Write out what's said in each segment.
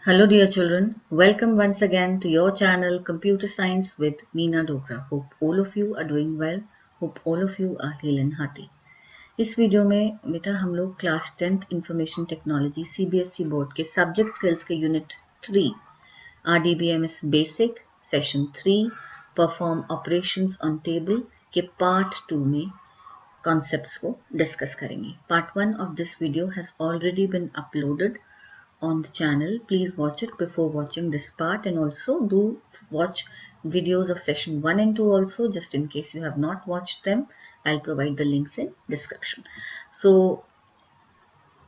Hello, dear children. Welcome once again to your channel Computer Science with Meena Dogra. Hope all of you are doing well. Hope all of you are hale and hearty. इस video में बेटा हम लोग class 10th information technology CBSE board के subject skills के unit 3 RDBMS basic session 3 perform operations on table के part 2 में concepts को डिस्कस करेंगे. Part 1 of this video has already been uploaded on the channel. Please watch it before watching this part, and also do watch videos of session 1 and 2 also, just in case you have not watched them. I'll provide the links in description. So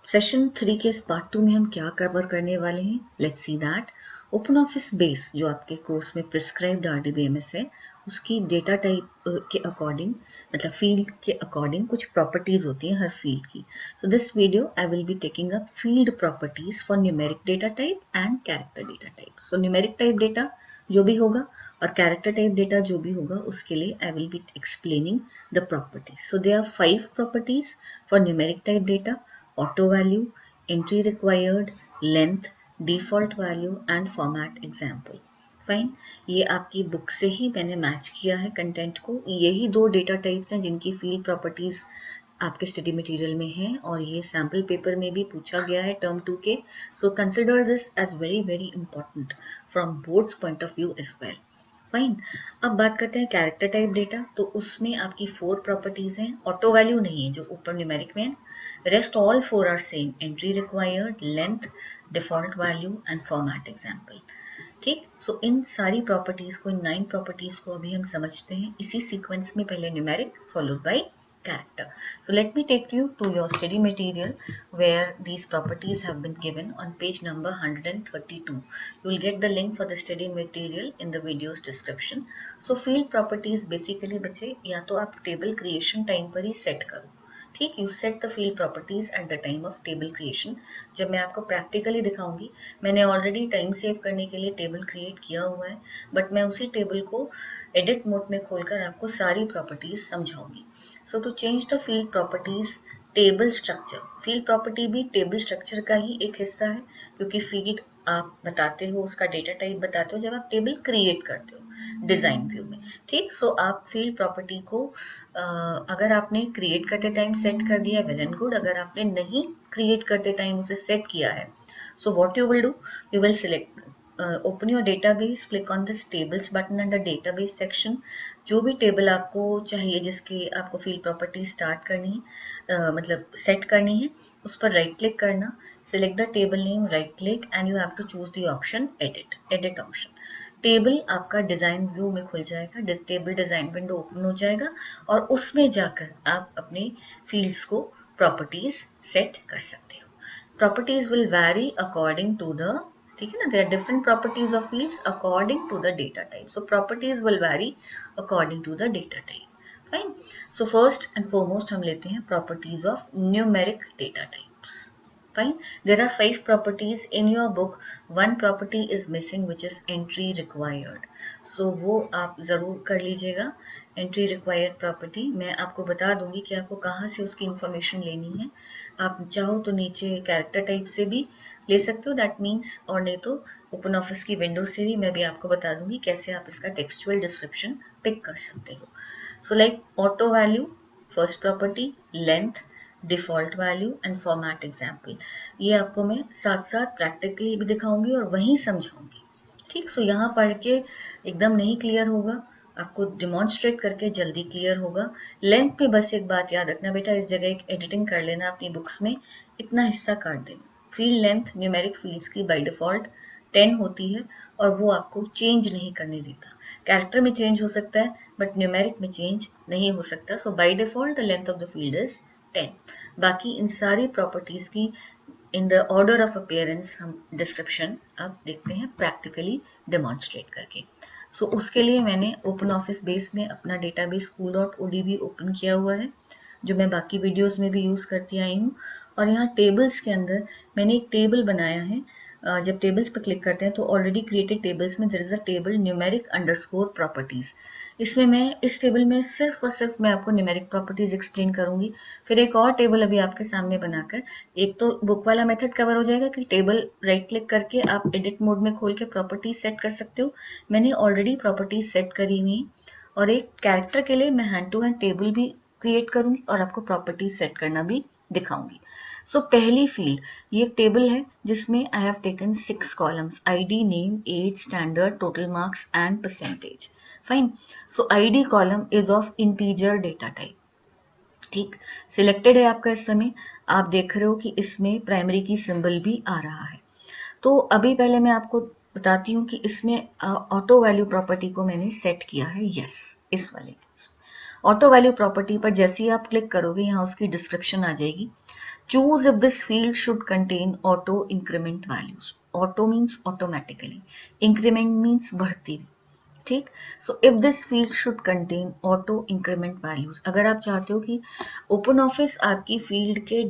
session 3 के इस part 2 में हम क्या cover करने वाले हैं, let's see that. Open office base जो आपके कोर्स में प्रिस्क्राइब्ड आरडीबीएमएस है, उसकी डेटा टाइप के अकॉर्डिंग, मतलब फील्ड के अकॉर्डिंग कुछ प्रॉपर्टीज होती हैं हर फील्ड की. So this video I will be taking up field properties for numeric data type and character data type. So numeric type data जो भी होगा और कैरेक्टर टाइप डेटा जो भी होगा, उसके लिए I will be explaining the properties. So there are 5 properties for numeric type data: auto value, entry required, length, default value and format example. Fine, ये आपकी बुक से ही मैंने मैच किया है कंटेंट को. यही 2 डेटा टाइप्स हैं जिनकी फील्ड प्रॉपर्टीज आपके स्टडी मटेरियल में है, और ये सैम्पल पेपर में भी पूछा गया है टर्म 2 के. So consider this as very very important from boards point of view as well. Fine, अब बात करते हैं कैरेक्टर टाइप डेटा. तो उसमें आपकी 4 प्रॉपर्टीज हैं. ऑटो वैल्यू नहीं है जो ऊपर न्यूमेरिक में है. Rest all 4 are same: entry required, length, default value and format example. ठीक, सो इन सारी प्रॉपर्टीज को, इन 9 प्रॉपर्टीज को अभी हम समझते हैं इसी सीक्वेंस में. पहले numeric followed by character. So let me take you to your study material where these properties have been given on page number 132. You will get the link for the study material in the video's description. So field properties basically बच्चे या तो आप table creation time पर ही set करो. ठीक, you set the field properties at the time of table creation. जब मैं आपको प्रैक्टिकली दिखाऊंगी, मैंने ऑलरेडी टाइम सेव करने के लिए टेबल क्रिएट किया हुआ है, बट मैं उसी टेबल को एडिट मोड में खोलकर आपको सारी प्रॉपर्टीज समझाऊंगी. So to change the field properties, table structure, field property भी टेबल स्ट्रक्चर का ही एक हिस्सा है, क्योंकि फील्ड आप बताते हो, उसका डेटा टाइप बताते हो जब आप टेबल क्रिएट करते हो डिजाइन व्यू में. ठीक, सो आप फील्ड प्रॉपर्टी को अगर आपने क्रिएट करते टाइम सेट कर दिया, वेल एंड गुड. अगर आपने नहीं क्रिएट करते टाइम उसे सेट किया है, so what you will do, you will select open your database, click on this tables button under database section. जो भी टेबल आपको चाहिए, जिसके आपको फील्ड प्रॉपर्टी स्टार्ट करनी है, मतलब सेट करनी है, उस पर राइट क्लिक करना, select the table name, right click and you have to choose the option edit option. Table आपका डिजाइन व्यू में खुल जाएगा, टेबल डिजाइन विंडो ओपन हो जाएगा, और उसमें जाकर आप अपने फील्ड्स को प्रॉपर्टीज सेट कर सकते हो. Properties will vary according to the, ठीक है ना, there are different properties of fields according to the data type. So properties will vary according to the data type. Fine. So first and foremost हम लेते हैं properties of numeric data types. Fine. There are 5 properties in your book. One property is missing, which is entry required. So वो आप जरूर कर लीजिएगा. Entry required property मैं आपको बता दूंगी कि आपको कहाँ से उसकी इंफॉर्मेशन लेनी है. आप चाहो तो नीचे कैरेक्टर टाइप से भी ले सकते हो, दैट मीन्स, और नहीं तो ओपन ऑफिस की विंडो से भी मैं भी आपको बता दूंगी कैसे आप इसका टेक्सचुअल डिस्क्रिप्शन पिक कर सकते हो. So like auto value, first property, length, default value and format example. ये आपको मैं साथ साथ प्रैक्टिकली भी दिखाऊंगी और वहीं समझाऊंगी. ठीक, सो यहाँ पढ़ के एकदम नहीं क्लियर होगा, आपको डिमॉन्स्ट्रेट करके जल्दी क्लियर होगा. लेंथ पे बस एक बात याद रखना बेटा, इस जगह एक एडिटिंग कर लेना अपनी बुक्स में, इतना हिस्सा काट देना. फील्ड लेंथ न्यूमेरिक फील्ड्स की बाय डिफॉल्ट 10 होती है, और वो आपको चेंज नहीं करने देता. कैरेक्टर में चेंज हो सकता है, बट न्यूमेरिक में चेंज नहीं हो सकता. So by default the length of the field is 10. बाकी इन सारी प्रॉपर्टीज की in the order of appearance हम डिस्क्रिप्शन अब देखते हैं प्रैक्टिकली डेमोन्स्ट्रेट करके. सो उसके लिए मैंने ओपन ऑफिस बेस में अपना डेटाबेस school.odb ओपन किया हुआ है, जो मैं बाकी वीडियोस में भी यूज करती आई हूँ. और यहाँ टेबल्स के अंदर मैंने एक टेबल बनाया है जब टेबल्स पर क्लिक करते हैं तो ऑलरेडी क्रिएटेड टेबल्स में there is a table numeric underscore properties. इसमें मैं इस टेबल में सिर्फ और सिर्फ मैं आपको न्यूमेरिक प्रॉपर्टीज एक्सप्लेन करूंगी। फिर एक और टेबल अभी आपके सामने बनाकर, एक तो बुक वाला मेथड कवर हो जाएगा कि टेबल राइट क्लिक करके आप एडिट मोड में खोल के प्रॉपर्टीज सेट कर सकते हो। मैंने ऑलरेडी प्रॉपर्टीज सेट करी हुई है, और एक कैरेक्टर के लिए मैं हैंड टू हैंड टेबल भी क्रिएट करूंगी और आपको प्रॉपर्टीज सेट करना भी दिखाऊंगी। सो पहली फील्ड, ये एक टेबल है जिसमें I have taken 6 columns, ID, name, age, standard, total marks and percentage. Fine. So ID column is of integer data type. ठीक, सिलेक्टेड है आपका इस समय। आप देख रहे हो कि इसमें प्राइमरी की सिंबल भी आ रहा है। तो अभी पहले मैं आपको बताती हूँ कि इसमें ऑटो वैल्यू प्रॉपर्टी को मैंने सेट किया है, यस, इस वाले ऑटो वैल्यू प्रॉपर्टी पर जैसे ही आप क्लिक करोगे यहाँ उसकी डिस्क्रिप्शन आ जाएगी। Choose if this field should contain auto increment values. Auto means automatically, increment means बढ़ती हुई। ठीक, so if this field should contain auto increment values, अगर आप चाहते हो कि ओपन ऑफिस आपकी फील्ड के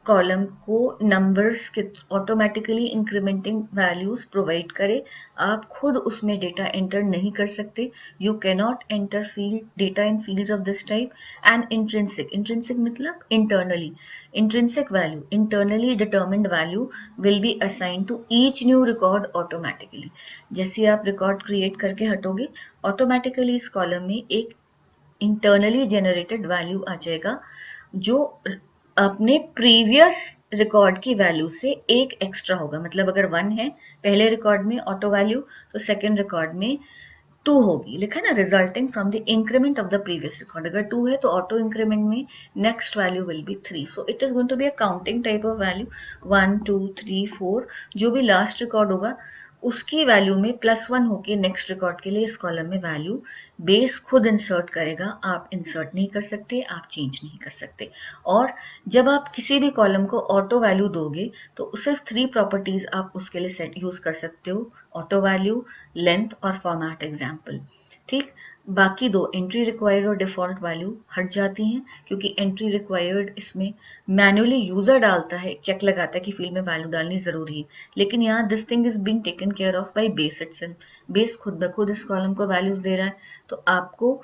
कॉलम को नंबर्स के ऑटोमेटिकली इंक्रीमेंटिंग वैल्यूज प्रोवाइड करे, आप खुद उसमें डेटा एंटर नहीं कर सकते। You can not enter field data in fields of this type. And intrinsic, intrinsic मतलब internally, intrinsic value, internally determined value will be assigned to each new record automatically. जैसे आप रिकॉर्ड क्रिएट करके हटोगे, automatically इस column में एक internally generated value आ जाएगा जो अपने प्रीवियस रिकॉर्ड की वैल्यू से एक एक्स्ट्रा होगा। मतलब अगर 1 है पहले रिकॉर्ड में ऑटो वैल्यू, तो सेकेंड रिकॉर्ड में 2 होगी, लिखा है ना, resulting from the increment of the previous record. अगर 2 है तो ऑटो इंक्रीमेंट में next value will be 3। So it is going to be a counting type of value, 1 2 3 4, जो भी लास्ट रिकॉर्ड होगा उसकी वैल्यू में +1 होके नेक्स्ट रिकॉर्ड के लिए इस कॉलम में वैल्यू बेस खुद इंसर्ट करेगा। आप इंसर्ट नहीं कर सकते, आप चेंज नहीं कर सकते। और जब आप किसी भी कॉलम को ऑटो वैल्यू दोगे तो सिर्फ 3 प्रॉपर्टीज आप उसके लिए सेट यूज कर सकते हो, ऑटो वैल्यू, लेंथ और फॉर्मेट एग्जाम्पल। ठीक, बाकी 2 एंट्री रिक्वायर्ड और डिफॉल्ट वैल्यू हट जाती हैं, क्योंकि एंट्री रिक्वायर्ड इसमें मैन्युअली यूजर डालता है, चेक लगाता है कि फील्ड में वैल्यू डालनी जरूरी है। लेकिन यहाँ this thing is being taken care of by base itself. Base खुद ब खुद इस कॉलम को वैल्यूज दे रहा है, तो आपको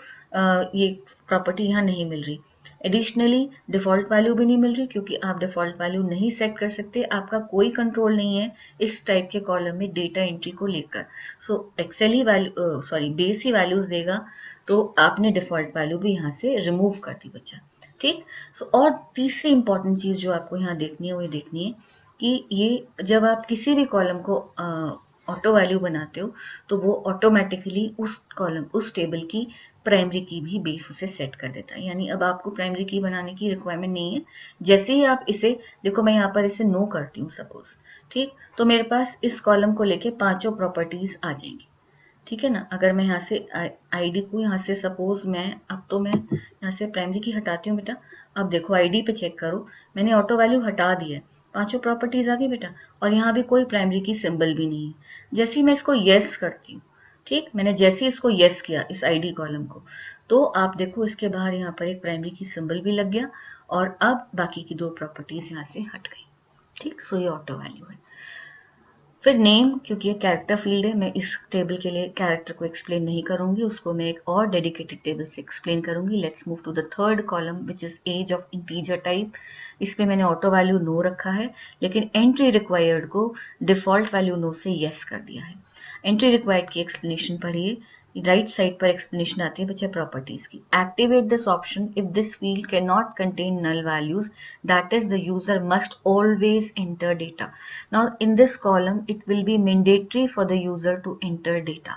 ये प्रॉपर्टी यहाँ नहीं मिल रही। एडिशनली डिफॉल्ट वैल्यू भी नहीं मिल रही, क्योंकि आप डिफॉल्ट वैल्यू नहीं सेट कर सकते, आपका कोई कंट्रोल नहीं है इस टाइप के कॉलम में डेटा एंट्री को लेकर। सो एक्सेल ही वैल्यू सॉरी बेस ही वैल्यूज देगा, तो आपने डिफॉल्ट वैल्यू भी यहाँ से रिमूव कर दी बच्चा। ठीक, सो और तीसरी इंपॉर्टेंट चीज जो आपको यहाँ देखनी है वो ये देखनी है कि ये जब आप किसी भी कॉलम को ऑटो वैल्यू बनाते हो तो वो ऑटोमेटिकली उस कॉलम उस टेबल की प्राइमरी की भी बेस उसे सेट कर देता है। यानी अब आपको प्राइमरी की बनाने की रिक्वायरमेंट नहीं है। जैसे ही आप इसे देखो, मैं यहाँ पर इसे नो करती हूँ सपोज, ठीक, तो मेरे पास इस कॉलम को लेके 5 प्रॉपर्टीज आ जाएंगी। ठीक है ना। अगर मैं यहाँ से आईडी को यहाँ से सपोज मैं यहाँ से प्राइमरी की हटाती हूँ बेटा। अब देखो आईडी पे चेक करो, मैंने ऑटो वैल्यू हटा दी है, 5 प्रॉपर्टीज आ गई बेटा, और यहाँ भी कोई प्राइमरी की सिंबल भी नहीं है। जैसे ही मैं इसको यस करती हूँ, ठीक, मैंने जैसे ही इसको यस किया इस आईडी कॉलम को, तो आप देखो इसके बाहर यहाँ पर एक प्राइमरी की सिंबल भी लग गया, और अब बाकी की 2 प्रॉपर्टीज यहाँ से हट गई। ठीक, सो ये ऑटो वैल्यू है। फिर नेम, क्योंकि ये कैरेक्टर फील्ड है, मैं इस टेबल के लिए कैरेक्टर को एक्सप्लेन नहीं करूंगी, उसको मैं एक और डेडिकेटेड टेबल से एक्सप्लेन करूंगी। Let's move to the third column which is age of integer type. इसमें मैंने ऑटो वैल्यू नो रखा है, लेकिन एंट्री रिक्वायर्ड को डिफॉल्ट वैल्यू नो से येस कर दिया है। एंट्री रिक्वायर्ड की एक्सप्लेनेशन पढ़िए, राइट साइड पर एक्सप्लेनेशन आती है बच्चे प्रॉपर्टीज की। Activate this option if this field can not contain null values, that is the user must always enter data. Now in this column it will be mandatory for the user to enter data.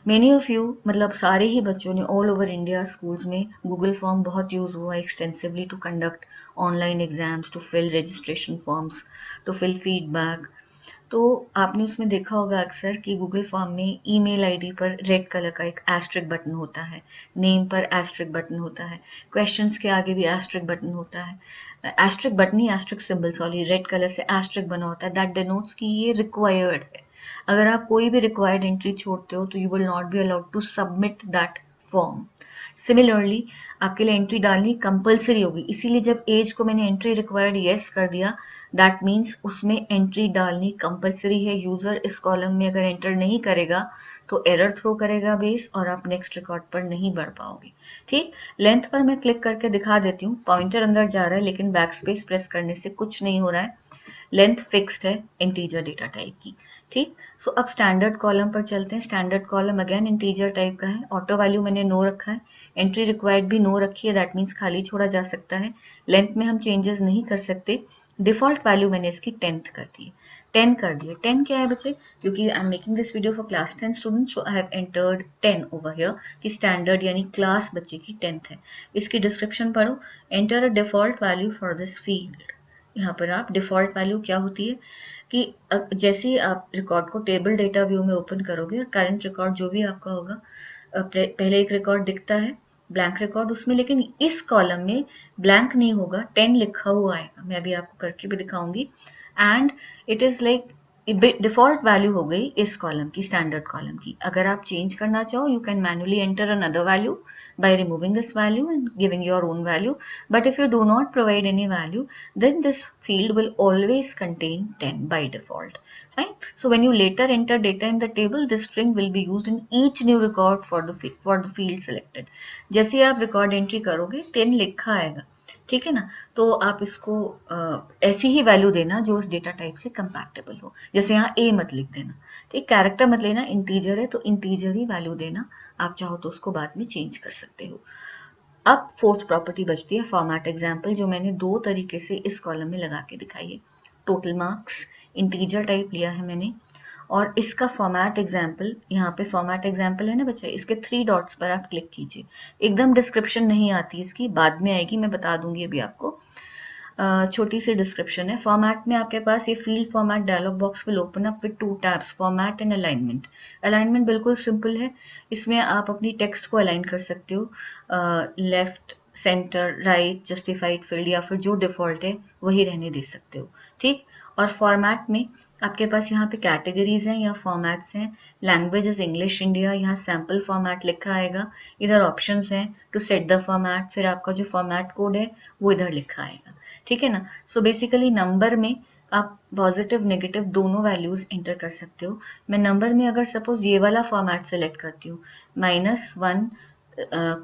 Many of you, मतलब सारे ही बच्चों ने all over India schools में Google form बहुत use हुआ extensively to conduct online exams, to fill registration forms, to fill feedback. तो आपने उसमें देखा होगा अक्सर कि गूगल फॉर्म में ईमेल आईडी पर रेड कलर का एक एस्ट्रिक बटन होता है, नेम पर एस्ट्रिक बटन होता है, क्वेश्चंस के आगे भी एस्ट्रिक बटन होता है। एस्ट्रिक बटन ही asterisk symbol sorry red colour से एस्ट्रिक बना होता है, दैट डिनोट्स कि ये रिक्वायर्ड है। अगर आप कोई भी रिक्वायर्ड एंट्री छोड़ते हो तो you will not be allowed to submit that form. Similarly आपके लिए एंट्री डालनी कंपलसरी होगी, इसीलिए जब एज को मैंने एंट्री रिक्वायर्ड यस कर दिया, दैट मीन्स उसमें एंट्री डालनी कंपलसरी है। यूजर इस कॉलम में अगर एंटर नहीं करेगा तो एरर थ्रो करेगा बेस और आप नेक्स्ट रिकॉर्ड पर नहीं बढ़ पाओगे। ठीक, लेंथ पर मैं क्लिक करके दिखा देती हूँ, पॉइंटर अंदर जा रहा है लेकिन बैकस्पेस प्रेस करने से कुछ नहीं हो रहा है, लेंथ फिक्स्ड है इंटीजर डेटा टाइप की। ठीक, सो अब स्टैंडर्ड कॉलम पर चलते हैं। Standard column again integer type का है, ऑटो वैल्यू मैंने नो रखा है, एंट्री रिक्वायर्ड भी नो रखी है, दैट मीन्स खाली छोड़ा जा सकता है, लेंथ में हम चेंजेस नहीं कर सकते। डिफॉल्ट वैल्यू मैंने इसकी 10th कर दी है, 10 कर दिया। 10 क्या है बच्चे, क्योंकि I am making this video for class 10 students, so I have entered 10 over here कि स्टैंडर्ड यानी क्लास बच्चे की 10th है। इसकी डिस्क्रिप्शन पढ़ो, enter a default value for this field. यहाँ पर आप डिफॉल्ट वैल्यू क्या होती है कि जैसे ही आप रिकॉर्ड को टेबल डेटा व्यू में ओपन करोगे और करंट रिकॉर्ड जो भी आपका होगा, पहले एक रिकॉर्ड दिखता है ब्लैंक रिकॉर्ड उसमें, लेकिन इस कॉलम में ब्लैंक नहीं होगा, 10 लिखा हुआ आएगा, मैं अभी आपको करके भी दिखाऊंगी। And it is like default value हो गई इस कॉलम की, स्टैंडर्ड कॉलम की। अगर आप चेंज करना चाहो you can manually enter another value by removing this value and giving your own value, but if you do not provide any value then this field will always contain 10 by default. Fine, so when you later enter data in the table, this string will be used in each new record for the field selected. जैसे ही आप record entry करोगे 10 लिखा आएगा, ठीक है ना, तो आप इसको ऐसी ही वैल्यू देना जो उस डेटा टाइप से कंपैटिबल हो। जैसे यहाँ ए मत लिख देना, ठीक, कैरेक्टर मत लेना, इंटीजर है तो इंटीजर ही वैल्यू देना, आप चाहो तो उसको बाद में चेंज कर सकते हो। अब फोर्थ प्रॉपर्टी बचती है फॉर्मेट एग्जाम्पल, जो मैंने दो तरीके से इस कॉलम में लगा के दिखाई है। टोटल मार्क्स इंटीजर टाइप लिया है मैंने, और इसका फॉर्मेट एग्जाम्पल, यहाँ पे फॉर्मेट एग्जाम्पल है ना बच्चा, इसके 3 डॉट्स पर आप क्लिक कीजिए। एकदम डिस्क्रिप्शन नहीं आती इसकी, बाद में आएगी, मैं बता दूंगी अभी आपको। छोटी सी डिस्क्रिप्शन है। फॉर्मेट में आपके पास ये field format dialog box will open up with 2 tabs, format and alignment. Alignment बिल्कुल सिंपल है, इसमें आप अपनी टेक्स्ट को अलाइन कर सकते हो, left, centre, right, justified field, या फिर जो डिफॉल्ट है वही रहने दे सकते हो। ठीक, और फॉर्मेट में आपके पास यहाँ पे कैटेगरीज हैं या फॉर्मेट्स हैं। लैंग्वेज इज इंग्लिश इंडिया, यहाँ सैम्पल फॉर्मेट लिखा आएगा, इधर ऑप्शंस हैं टू सेट द फॉर्मेट, फिर आपका जो फॉर्मेट कोड है वो इधर लिखा आएगा, ठीक है ना। सो बेसिकली नंबर में आप पॉजिटिव नेगेटिव दोनों वैल्यूज एंटर कर सकते हो। मैं नंबर में अगर सपोज ये वाला फॉर्मेट सेलेक्ट करती हूँ, -1,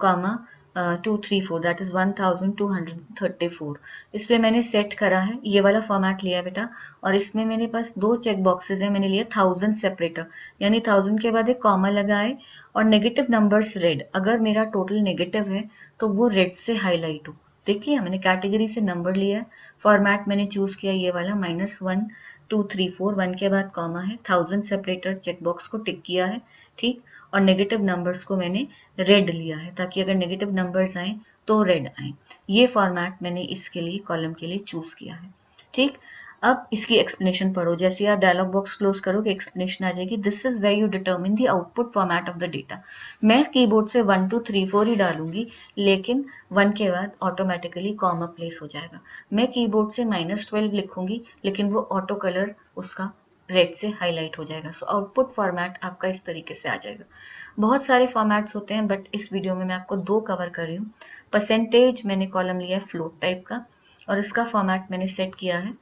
कॉमा 234, दैट इज 1234, इस पे मैंने सेट करा है, ये वाला फॉर्मेट लिया बेटा। और इसमें मेरे पास 2 चेक बॉक्सेस है, मैंने लिया 1000 सेपरेटर, यानी 1000 के बाद एक कॉमा लगाए और नेगेटिव नंबर्स रेड, अगर मेरा टोटल नेगेटिव है तो वो रेड से हाईलाइट हो। देखिए मैंने कैटेगरी से नंबर लिया, फॉर्मेट मैंने चूज किया ये वाला, -1 2 3 4, 1 के बाद कॉमा है, 1000 सेपरेटर चेकबॉक्स को टिक किया है, ठीक, और नेगेटिव नंबर्स को मैंने रेड लिया है ताकि अगर नेगेटिव नंबर्स आए तो रेड आए। ये फॉर्मेट मैंने इसके लिए कॉलम के लिए चूज किया है, ठीक। अब इसकी एक्सप्लेनेशन पढ़ो, जैसे आप डायलॉग बॉक्स क्लोज करोगे एक्सप्लेनेशन आ जाएगी, this is where you determine the output format of the data. मैं कीबोर्ड से 1 2 3 4 ही डालूंगी, लेकिन 1 के बाद ऑटोमेटिकली कॉमा प्लेस हो जाएगा। मैं कीबोर्ड से -12 लिखूंगी, लेकिन वो ऑटो कलर उसका रेड से हाईलाइट हो जाएगा। सो आउटपुट फॉर्मेट आपका इस तरीके से आ जाएगा। बहुत सारे फॉर्मेट्स होते हैं, बट इस वीडियो में मैं आपको 2 कवर कर रही हूँ। परसेंटेज मैंने कॉलम लिया है फ्लोट टाइप का, और इसका फॉर्मेट मैंने सेट किया है,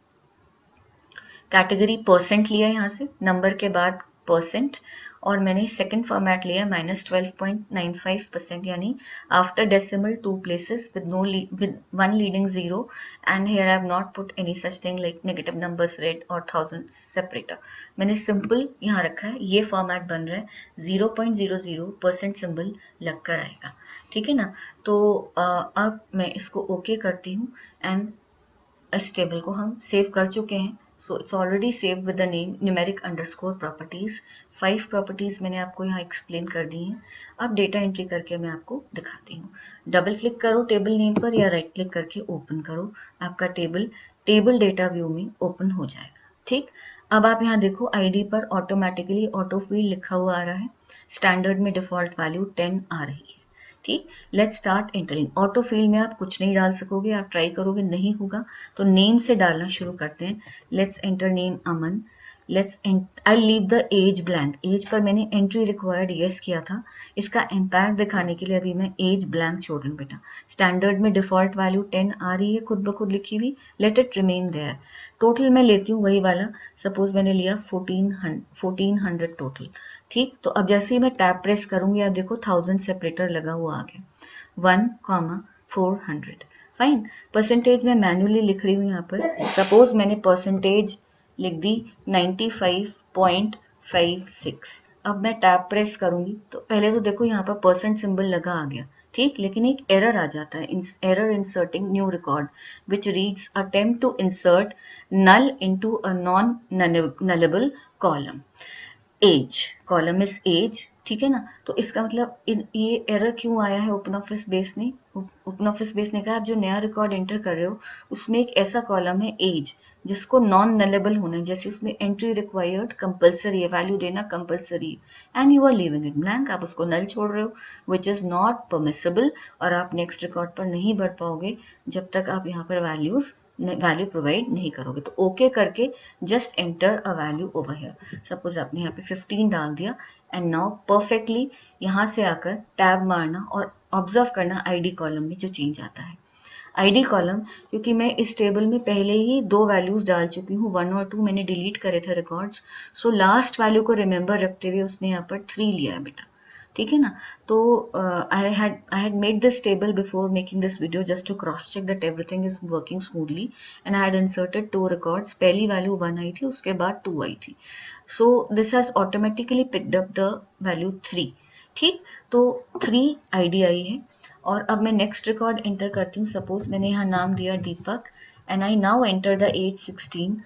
कैटेगरी परसेंट लिया है यहाँ से, नंबर के बाद परसेंट, और मैंने सेकंड फॉर्मेट लिया है -12.95%, यानी after decimal 2 places with no with 1 leading 0, and here I have not put any such thing like negative numbers red or 1000 separator। मैंने सिंपल यहाँ रखा है, ये फॉर्मेट बन रहा है, 0.00% सिंबल लगकर आएगा, ठीक है ना। तो अब मैं इसको ओके करती हूँ, एंड इस टेबल को हम सेव कर चुके हैं। So it's already save with the name numeric underscore properties. 5 properties मैंने आपको यहाँ एक्सप्लेन कर दी हैं। अब डेटा एंट्री करके मैं आपको दिखाती हूँ। डबल क्लिक करो टेबल नेम पर, या राइट क्लिक करके ओपन करो, आपका टेबल डेटा व्यू में ओपन हो जाएगा, ठीक। अब आप यहाँ देखो आईडी पर ऑटोमेटिकली ऑटो फील्ड लिखा हुआ आ रहा है, स्टैंडर्ड में डिफॉल्ट वैल्यू 10 आ रही है, ठीक। Let's start entering. Auto field में आप कुछ नहीं डाल सकोगे, आप ट्राई करोगे नहीं होगा, तो नेम से डालना शुरू करते हैं। Let's enter name Aman, let's I leave the age blank, age पर मैंने एंट्री रिक्वायर्ड यस किया था, इसका इम्पैक्ट दिखाने के लिए अभी मैं एज ब्लैंक छोड़ रही हूँ बेटा। स्टैंडर्ड में डिफॉल्ट वैल्यू 10 आ रही है खुद ब खुद लिखी हुई, let it remain there. Total मैं लेती हूँ वही वाला, सपोज मैंने लिया 1400 टोटल। ठीक, तो अब जैसे ही मैं टैब प्रेस करूंगी आप देखो 1000 सेपरेटर लगा हुआ आ गया, 1,400। फाइन, परसेंटेज मैं मैन्युअली लिख रही हूँ यहाँ पर, सपोज मैंने परसेंटेज लिख दी 95.56। अब मैं टैब प्रेस करूंगी तो पहले तो देखो यहाँ पर परसेंट सिंबल लगा आ गया, ठीक, लेकिन एक एरर आ जाता है, error inserting new record which reads attempt to insert null into a non nullable column. Age, column is age, ठीक है ना। तो इसका मतलब ये एरर क्यों आया है, ओपन ऑफिस बेस ने, ओपन ऑफिस बेस ने कहा आप जो नया रिकॉर्ड एंटर कर रहे हो उसमें एक ऐसा कॉलम है एज जिसको नॉन नलेबल होना है, जैसे उसमें एंट्री रिक्वायर्ड कंपलसरी है, वैल्यू देना कंपलसरी है, and you are leaving it blank, आप उसको नल छोड़ रहे हो, विच इज नॉट परमिसिबल, और आप नेक्स्ट रिकॉर्ड पर नहीं बढ़ पाओगे जब तक आप यहाँ पर वैल्यू प्रोवाइड नहीं करोगे। तो ओके करके just enter a value over here, suppose आपने यहाँ पे 15 डाल दिया, एंड नाउ परफेक्टली यहाँ से आकर टैब मारना और ऑब्जर्व करना आईडी कॉलम में जो चेंज आता है। आईडी कॉलम, क्योंकि मैं इस टेबल में पहले ही 2 वैल्यूज डाल चुकी हूँ, 1 और 2 मैंने डिलीट करे थे रिकॉर्ड्स, सो लास्ट वैल्यू को रिमेंबर रखते हुए उसने यहाँ पर 3 लिया है बेटा, ठीक है ना। तो I had made this table before making this video just to cross check that everything is working smoothly, and I had inserted 2 records, पहली वैल्यू 1 आई थी, उसके बाद 2 आई थी, so this has automatically picked up the value 3। ठीक, तो 3 आईडी आई है, और अब मैं नेक्स्ट रिकॉर्ड एंटर करती हूँ, सपोज मैंने यहाँ नाम दिया Deepak, and I now enter the age 16,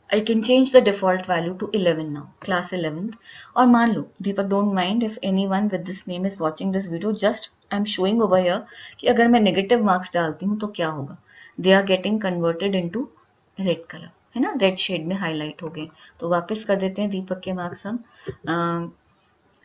I can change the default value to 11 now, class 11th. और मान लो दीपक, don't mind if anyone with this name is watching this video, just I'm showing over here कि अगर मैं negative marks डालती हूँ तो क्या होगा, they are getting converted into red colour, है ना, रेड शेड में हाईलाइट हो गए। तो वापस कर देते हैं दीपक के मार्क्स हम,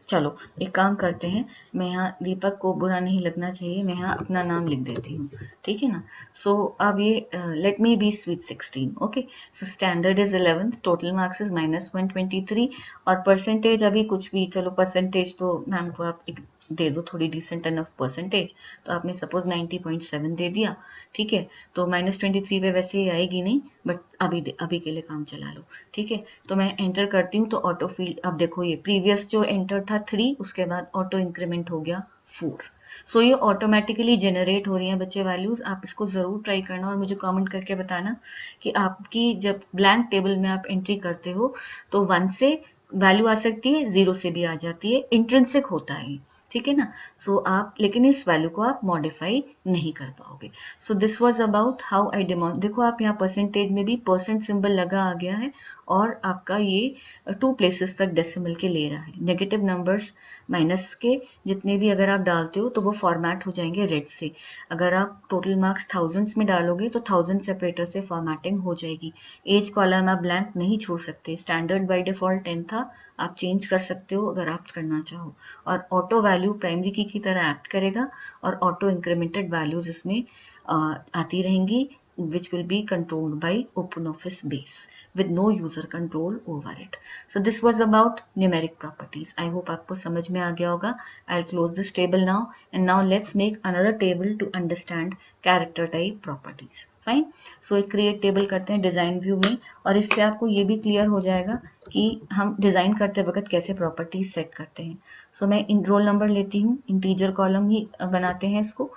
चलो एक काम करते हैं, मैं यहाँ दीपक को बुरा नहीं लगना चाहिए, मैं यहाँ अपना नाम लिख देती हूँ, ठीक है ना। सो अब ये let me be sweet 16, okay. So standard is 11th, total marks is -123, और परसेंटेज अभी कुछ भी, चलो परसेंटेज तो मैम को आप एक दे दो थोड़ी डिसेंट एनफ परसेंटेज, तो आपने सपोज 90.7 दे दिया, ठीक है, तो -23 पे वैसे ही आएगी नहीं, बट अभी के लिए काम चला लो, ठीक है। तो मैं एंटर करती हूँ तो ऑटो फील्ड, अब देखो ये प्रीवियस जो एंटर था 3, उसके बाद ऑटो इंक्रीमेंट हो गया 4। सो ये ऑटोमेटिकली जनरेट हो रही हैं बच्चे वैल्यूज, आप इसको जरूर ट्राई करना और मुझे कमेंट करके बताना कि आपकी जब ब्लैंक टेबल में आप एंट्री करते हो तो 1 से वैल्यू आ सकती है, 0 से भी आ जाती है, इंट्रिंसिक होता है, ठीक है ना। सो आप लेकिन इस वैल्यू को आप मॉडिफाई नहीं कर पाओगे। So this was about how I demon, देखो आप यहाँ परसेंटेज में भी परसेंट सिंबल लगा आ गया है, और आपका ये 2 प्लेसेस तक डेसिमल के ले रहा है, नेगेटिव नंबर्स माइनस के जितने भी अगर आप डालते हो तो वो फॉर्मेट हो जाएंगे रेड से, अगर आप टोटल मार्क्स थाउजेंड्स में डालोगे तो 1000 सेपरेटर से फॉर्मेटिंग हो जाएगी। एज कॉलम आप ब्लैंक नहीं छोड़ सकते, स्टैंडर्ड बाय डिफॉल्ट 10 था, आप चेंज कर सकते हो अगर आप करना चाहो, और ऑटो वैल्यू प्राइमरी की तरह एक्ट करेगा, और ऑटो इंक्रीमेंटेड वैल्यूज इसमें आती रहेंगी, which will be controlled by OpenOffice base with no user control over it. So this was about numeric properties. I hope आपको समझ में आ गया होगा. I'll close this table now, and now let's make another table to understand character type properties. Fine. So एक create table करते हैं design view में, और इससे आपको ये भी क्लियर हो जाएगा कि हम डिजाइन करते वक्त कैसे प्रॉपर्टीज सेट करते हैं। सो मैं इन रोल नंबर लेती हूँ, इंटीजर कॉलम ही बनाते हैं इसको,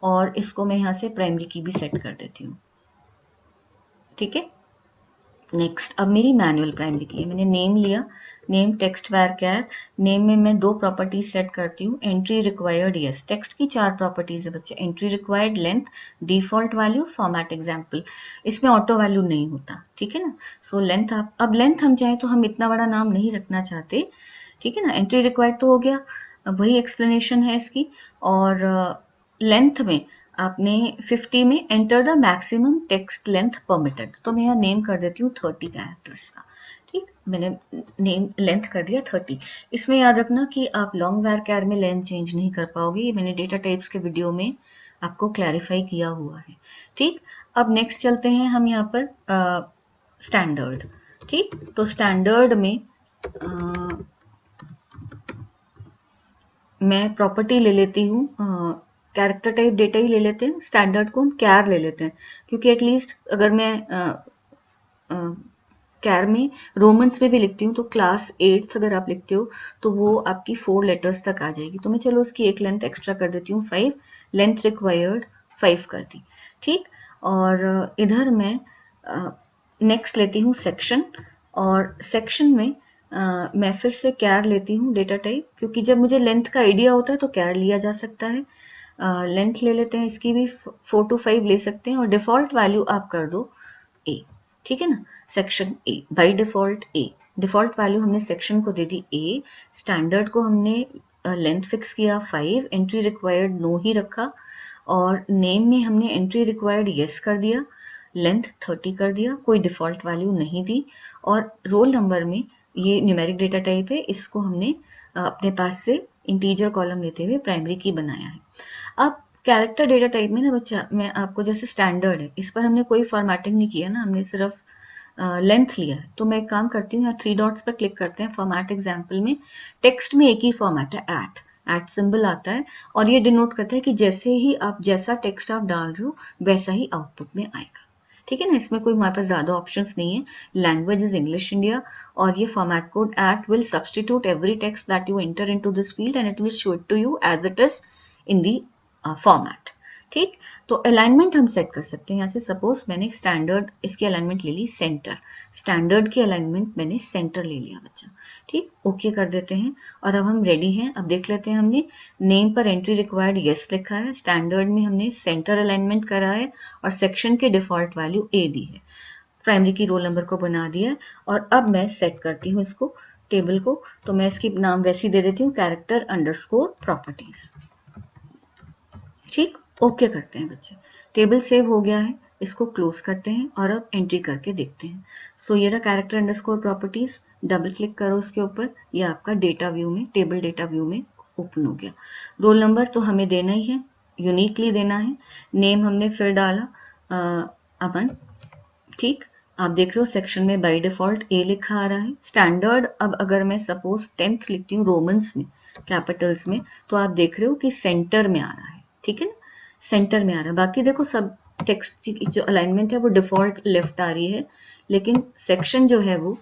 और इसको मैं यहाँ से प्राइमरी की भी सेट कर देती हूँ, ठीक है। नेक्स्ट, अब मेरी मैनुअल प्राइमरी की है, मैंने नेम लिया, नेम टेक्स्ट varchar, नेम में मैं 2 प्रॉपर्टीज सेट करती हूँ, एंट्री रिक्वायर्ड यस, टेक्स्ट की 4 प्रॉपर्टीज है बच्चे, entry required, length, default value, format example, इसमें ऑटो वैल्यू नहीं होता, ठीक है ना। सो लेंथ, आप अब लेंथ हम चाहे तो हम इतना बड़ा नाम नहीं रखना चाहते, ठीक है ना, एंट्री रिक्वायर्ड तो हो गया, अब वही एक्सप्लेनेशन है इसकी, और लेंथ में आपने 50 में enter the maximum text length permitted, तो मैं यहाँ नेम कर देती हूँ 30 कैरेक्टर्स का, ठीक, मैंने नेम लेंथ कर दिया 30। इसमें याद रखना कि आप लॉन्ग varchar में लेंथ चेंज नहीं कर पाओगे, ये मैंने डेटा टाइप्स के वीडियो में आपको क्लैरिफाई किया हुआ है, ठीक। अब नेक्स्ट चलते हैं हम यहाँ पर स्टैंडर्ड, ठीक, तो स्टैंडर्ड में मैं प्रॉपर्टी ले लेती हूँ, कैरेक्टर टाइप डेटा ही ले लेते हैं, स्टैंडर्ड को हम कैर ले लेते हैं, क्योंकि एटलीस्ट अगर मैं कैर में रोमन्स में भी लिखती हूँ तो क्लास 8 अगर आप लिखते हो तो वो आपकी 4 लेटर्स तक आ जाएगी। तो मैं चलो उसकी एक लेंथ एक्स्ट्रा कर देती हूँ 5, लेंथ रिक्वायर्ड 5 कर दी। ठीक, और इधर मैं नेक्स्ट लेती हूँ सेक्शन, और सेक्शन में मैं फिर से कैर लेती हूँ डेटा टाइप, क्योंकि जब मुझे लेंथ का आइडिया होता है तो कैर लिया जा सकता है। लेंथ ले लेते हैं, इसकी भी 4 to 5 ले सकते हैं, और डिफ़ॉल्ट वैल्यू आप कर दो ए। ठीक है ना, section A by default A, default value हमने सेक्शन को दे दी ए, स्टैंडर्ड को हमने लेंथ फिक्स किया 5, एंट्री रिक्वायर्ड नो ही रखा, और नेम में हमने एंट्री रिक्वायर्ड येस कर दिया, लेंथ 30 कर दिया, कोई डिफ़ॉल्ट वैल्यू नहीं दी, और रोल नंबर में ये न्यूमेरिक डेटा टाइप है, इसको हमने अपने पास से इंटीजर कॉलम लेते हुए प्राइमरी की बनाया है। अब कैरेक्टर डेटा टाइप में ना बच्चा, मैं आपको जैसे स्टैंडर्ड है, इस पर हमने कोई फॉर्मेटिंग नहीं किया ना, हमने सिर्फ लेंथ लिया है। तो मैं एक काम करती हूँ, यहाँ 3 डॉट्स पर क्लिक करते हैं, फॉर्मेट एग्जाम्पल में टेक्स्ट में एक ही फॉर्मेट है, एट सिंबल आता है, और ये डिनोट करता है कि जैसे ही आप जैसा टेक्स्ट आप डाल रहे हो वैसा ही आउटपुट में आएगा। ठीक है ना, इसमें कोई हमारे पास ज़्यादा ऑप्शंस नहीं है। लैंग्वेज इज इंग्लिश इंडिया, और ये format code at will substitute every text that you enter into this field and it will show it to you as it is in the format. ठीक, तो alignment हम set कर सकते हैं यहाँ से। सपोज मैंने स्टैंडर्ड इसकी अलाइनमेंट ले ली सेंटर, स्टैंडर्ड की अलाइनमेंट मैंने सेंटर ले लिया बच्चा। ठीक, ओके कर देते हैं, और अब हम रेडी हैं। अब देख लेते हैं, हमने नेम पर एंट्री रिक्वायर्ड येस लिखा है, स्टैंडर्ड में हमने सेंटर अलाइनमेंट करा है, और सेक्शन के डिफॉल्ट वैल्यू ए दी है, प्राइमरी की रोल नंबर को बना दिया है। और अब मैं सेट करती हूँ इसको टेबल को, तो मैं इसकी नाम वैसे ही दे देती हूँ, कैरेक्टर अंडरस्कोर प्रॉपर्टीज। ठीक, ओके करते हैं बच्चे, टेबल सेव हो गया है, इसको क्लोज करते हैं और अब एंट्री करके देखते हैं। सो ये रहा character underscore properties, double click करो उसके ऊपर, ये आपका डेटा व्यू में, टेबल डेटा व्यू में ओपन हो गया। रोल नंबर तो हमें देना ही है, यूनिकली देना है। नेम हमने फिर डाला अमन। ठीक, आप देख रहे हो सेक्शन में बाय डिफॉल्ट ए लिखा आ रहा है। स्टैंडर्ड, अब अगर मैं सपोज 10th लिखती हूँ रोमन्स में, कैपिटल्स में, तो आप देख रहे हो कि सेंटर में आ रहा है। ठीक है ना, सेंटर में आ रहा है। बाकी देखो सब टेक्स्ट की जो अलाइनमेंट है वो डिफॉल्ट लेफ्ट आ रही है, लेकिन सेक्शन जो है वो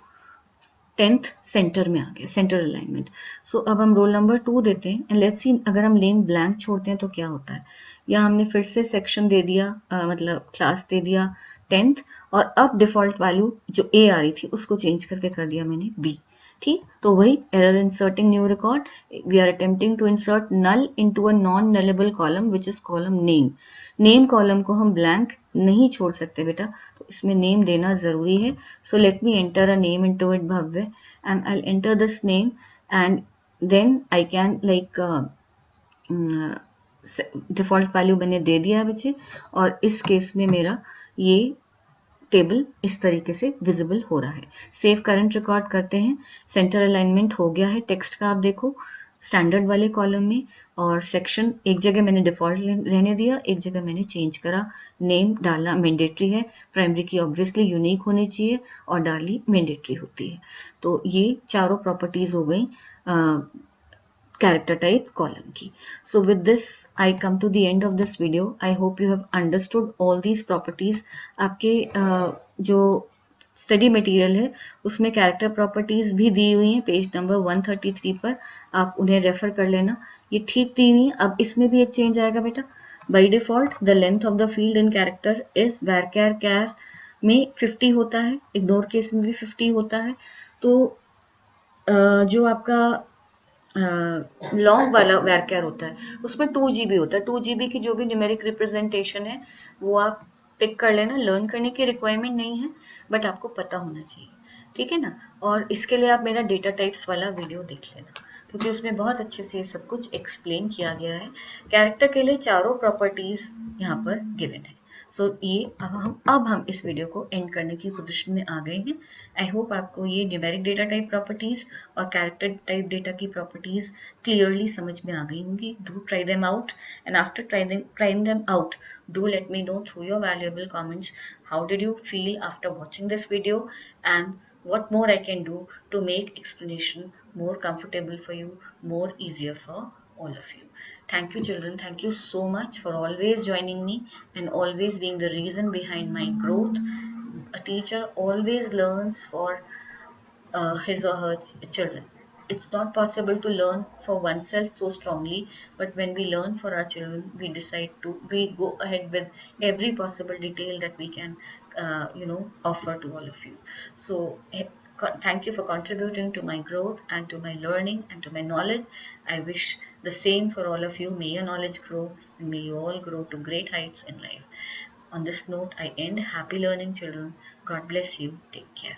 10th सेंटर में आ गया, सेंटर अलाइनमेंट। सो अब हम रोल नंबर 2 देते हैं, एंड लेट्स सी अगर हम नेम ब्लैंक छोड़ते हैं तो क्या होता है। या हमने फिर से सेक्शन दे दिया, मतलब क्लास दे दिया 10th, और अब डिफॉल्ट वैल्यू जो ए आ रही थी उसको चेंज करके कर दिया मैंने बी। ठीक, तो वही error inserting new record, we are attempting to insert null into a non nullable column which is column name. Name column को हम ब्लैंक नहीं छोड़ सकते बेटा, तो इसमें नेम देना जरूरी है। So let me enter a name into it Bhavya, and I'll enter this name, and then I can like default value मैंने दे दिया बच्चे, और इस केस में मेरा ये टेबल इस तरीके से विजिबल हो रहा है। सेव करंट रिकॉर्ड करते हैं, सेंटर अलाइनमेंट हो गया है टेक्स्ट का, आप देखो स्टैंडर्ड वाले कॉलम में, और सेक्शन एक जगह मैंने डिफॉल्ट रहने दिया, एक जगह मैंने चेंज करा। नेम डालना मैंडेटरी है, प्राइमरी की ऑब्वियसली यूनिक होनी चाहिए, और डाली मैंडेटरी होती है। तो ये चारों प्रॉपर्टीज हो गई character type column key. So with this I come to the end of this video. I hope you have understood all these properties. आपके जो स्टडी मटेरियल है उसमें कैरेक्टर प्रॉपर्टीज भी दी हुई हैं, पेज नंबर 133 पर, आप उन्हें रेफर कर लेना। ये ठीक दी हुई। अब इसमें भी एक चेंज आएगा बेटा, bye default the length of the field in character is varchar कैर में 50 होता है, इग्नोर केस में भी 50 होता है। तो जो आपका लॉन्ग वाला varchar होता है उसमें 2 GB होता है। 2 GB की जो भी न्यूमेरिक रिप्रेजेंटेशन है वो आप पिक कर लेना, लर्न करने की रिक्वायरमेंट नहीं है, बट आपको पता होना चाहिए। ठीक है ना, और इसके लिए आप मेरा डेटा टाइप्स वाला वीडियो देख लेना, क्योंकि उसमें बहुत अच्छे से सब कुछ एक्सप्लेन किया गया है। कैरेक्टर के लिए चारों प्रॉपर्टीज यहाँ पर गिवन है। सो ये अब हम इस वीडियो को एंड करने की पोजीशन में आ गए हैं। आई होप आपको ये न्यूमेरिक डेटा टाइप प्रॉपर्टीज और कैरेक्टर टाइप डेटा की प्रॉपर्टीज क्लियरली समझ में आ गई होंगी। Do try them out, and after trying them out, do let me know through your valuable comments how did you feel after watching this video, and what more I can do to make explanation more comfortable for you, more easier for all of you. Thank you, children. Thank you so much for always joining me and always being the reason behind my growth. A teacher always learns for his or her children. It's not possible to learn for oneself so strongly, but when we learn for our children, we go ahead with every possible detail that we can, offer to all of you. So, thank you for contributing to my growth and to my learning and to my knowledge. I wish the same for all of you. May your knowledge grow and may you all grow to great heights in life. On this note, I end. Happy learning, children. God bless you. Take care.